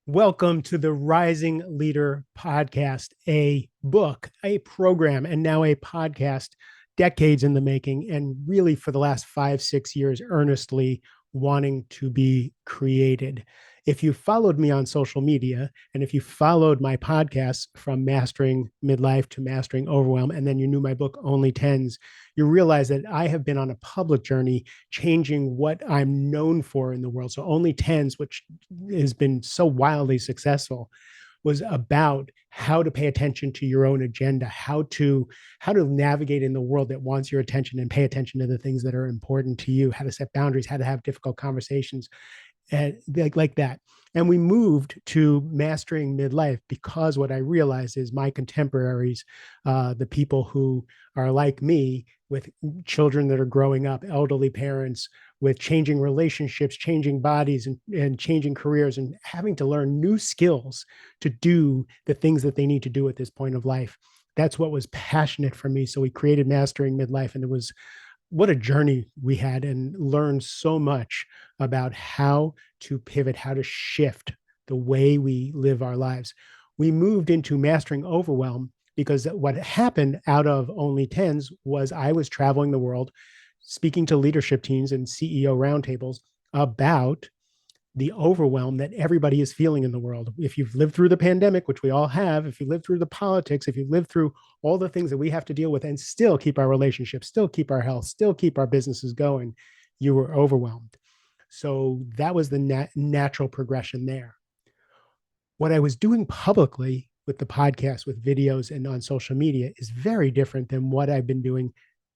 Welcome to the Rising Leader podcast, a book, a program, and now a podcast, decades in the making, and really for the last 5, 6 years, earnestly wanting to be created. If you followed me on social media, and if you followed my podcasts from Mastering Midlife to Mastering Overwhelm, and then you knew my book, Only Tens, you realize that I have been on a public journey changing what I'm known for in the world. So Only Tens, which has been so wildly successful, was about how to pay attention to your own agenda, how to navigate in the world that wants your attention and pay attention to the things that are important to you, how to set boundaries, how to have difficult conversations, and like that. And we moved to Mastering Midlife because what I realized is my contemporaries, the people who are like me with children that are growing up, elderly parents with changing relationships, changing bodies, and changing careers, and having to learn new skills to do the things that they need to do at this point of life. That's what was passionate for me. So we created Mastering Midlife, and it was what a journey we had, and learned so much about how to pivot, how to shift the way we live our lives. We moved into Mastering Overwhelm because what happened out of Only Tens was I was traveling the world, speaking to leadership teams and CEO roundtables about the overwhelm that everybody is feeling in the world. If you've lived through the pandemic, which we all have, if you lived through the politics, if you've lived through all the things that we have to deal with and still keep our relationships, still keep our health, still keep our businesses going, you were overwhelmed. So that was the natural progression there. What I was doing publicly with the podcast, with videos, and on social media is very different than what I've been doing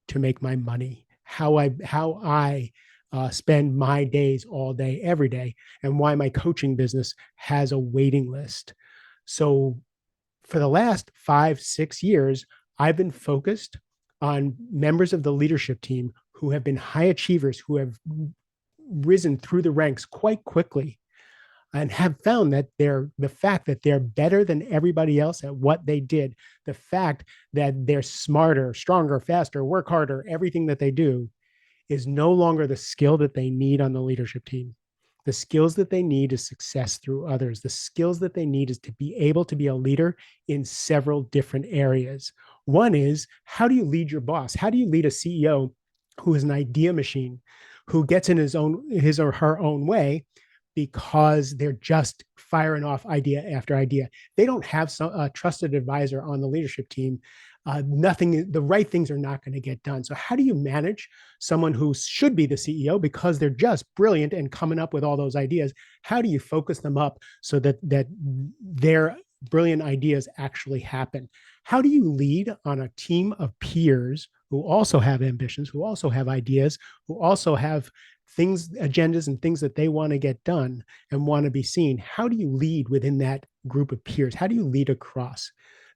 to make my money, how I spend my days all day, every day, and why my coaching business has a waiting list. So for the last 5, 6 years, I've been focused on members of the leadership team who have been high achievers, who have risen through the ranks quite quickly, and have found that the fact that they're better than everybody else at what they did, the fact that they're smarter, stronger, faster, work harder, everything that they do, is no longer the skill that they need on the leadership team. The skills that they need is success through others. The skills that they need is to be able to be a leader in several different areas. One is, how do you lead your boss? How do you lead a CEO who is an idea machine, who gets in his or her own way because they're just firing off idea after idea? They don't have a trusted advisor on the leadership team. The right things are not going to get done. So how do you manage someone who should be the CEO because they're just brilliant and coming up with all those ideas? How do you focus them up so that their brilliant ideas actually happen? How do you lead on a team of peers who also have ambitions, who also have ideas, who also have things, agendas, and things that they want to get done and want to be seen? How do you lead within that group of peers? How do you lead across?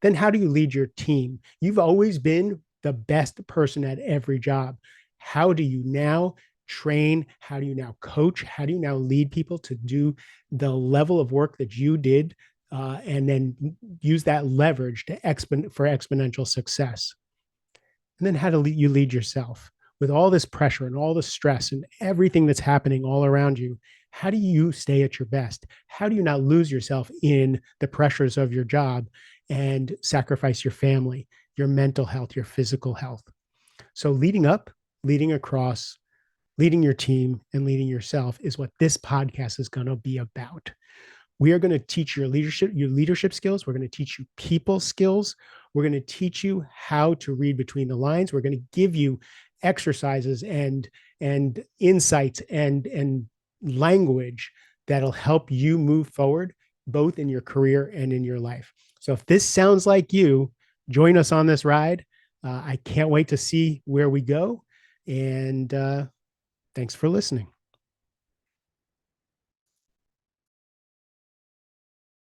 Then how do you lead your team? You've always been the best person at every job. How do you now train? How do you now coach? How do you now lead people to do the level of work that you did, and then use that leverage for exponential success? And then how do you lead yourself with all this pressure and all the stress and everything that's happening all around you? How do you stay at your best? How do you not lose yourself in the pressures of your job and sacrifice your family, your mental health, your physical health? So leading up, leading across, leading your team, and leading yourself is what this podcast is going to be about. We are going to teach your leadership skills. We're going to teach you people skills. We're going to teach you how to read between the lines. We're going to give you exercises and insights and language that'll help you move forward, both in your career and in your life. So if this sounds like you, join us on this ride. I can't wait to see where we go. And thanks for listening.